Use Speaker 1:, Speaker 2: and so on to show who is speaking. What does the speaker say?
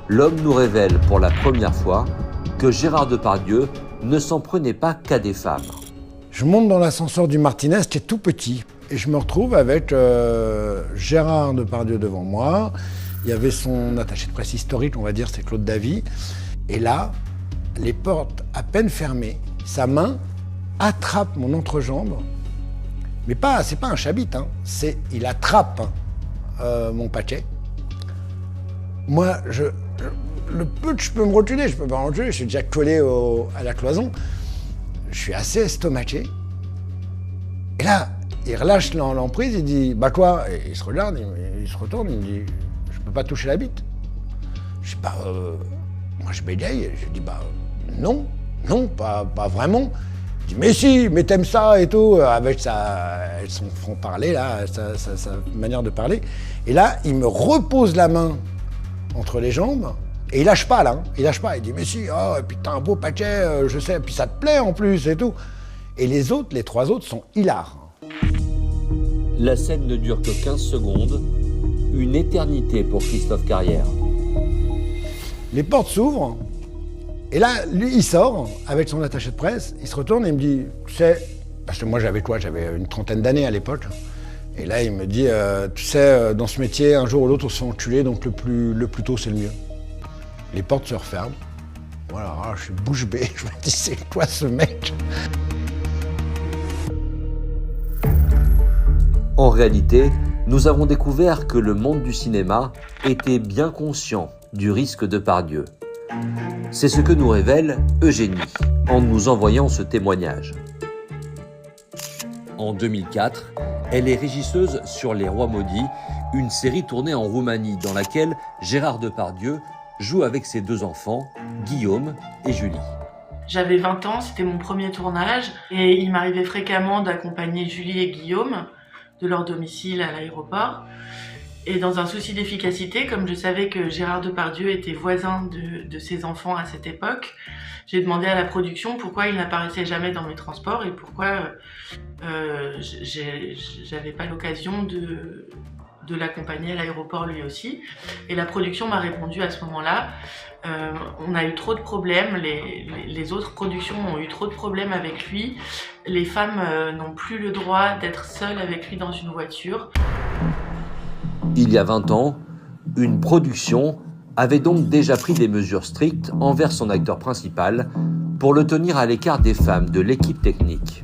Speaker 1: l'homme nous révèle pour la première fois que Gérard Depardieu ne s'en prenait pas qu'à des femmes.
Speaker 2: Je monte dans l'ascenseur du Martinez, j'étais tout petit. Et je me retrouve avec Gérard Depardieu devant moi. Il y avait son attaché de presse historique, on va dire, c'est Claude Davy. Et là, les portes à peine fermées, sa main attrape mon entrejambe. Mais c'est pas un chabit, hein. Il attrape mon paquet. Moi, le peu que je peux me reculer, je peux pas me reculer, je suis déjà collé à la cloison. Je suis assez estomaqué. Et là, il relâche l'emprise, il dit « Bah quoi ?» Et il se regarde, il se retourne, il me dit « Je peux pas toucher la bite ?» Je dis « Bah, moi je bégaye, je dis « Bah, non, pas vraiment. » Il dit « Mais si, mais t'aimes ça et tout » avec son franc-parler, là, sa manière de parler. Et là, il me repose la main entre les jambes, et il lâche pas, là, il lâche pas. Il dit « Mais si, oh, et puis t'as un beau paquet, je sais, et puis ça te plaît en plus et tout. » Et les 3 autres sont hilars.
Speaker 1: La scène ne dure que 15 secondes, une éternité pour Christophe Carrière.
Speaker 2: Les portes s'ouvrent, et là, lui, il sort avec son attaché de presse, il se retourne et il me dit, tu sais, parce que moi j'avais une 30aine d'années à l'époque, et là il me dit, tu sais, dans ce métier, un jour ou l'autre on se fait enculer, donc le plus tôt c'est le mieux. Les portes se referment, voilà, je suis bouche bée, je me dis, c'est quoi ce mec ?
Speaker 1: En réalité, nous avons découvert que le monde du cinéma était bien conscient du risque Depardieu. C'est ce que nous révèle Eugénie en nous envoyant ce témoignage. En 2004, elle est régisseuse sur Les Rois Maudits, une série tournée en Roumanie dans laquelle Gérard Depardieu joue avec ses 2 enfants, Guillaume et Julie.
Speaker 3: J'avais 20 ans, c'était mon premier tournage et il m'arrivait fréquemment d'accompagner Julie et Guillaume de leur domicile à l'aéroport. Et dans un souci d'efficacité, comme je savais que Gérard Depardieu était voisin de ses enfants à cette époque, j'ai demandé à la production pourquoi il n'apparaissait jamais dans mes transports et pourquoi j'avais pas l'occasion de l'accompagner à l'aéroport lui aussi. Et la production m'a répondu à ce moment-là, on a eu trop de problèmes, les autres productions ont eu trop de problèmes avec lui, les femmes n'ont plus le droit d'être seules avec lui dans une voiture.
Speaker 1: Il y a 20 ans, une production avait donc déjà pris des mesures strictes envers son acteur principal pour le tenir à l'écart des femmes de l'équipe technique.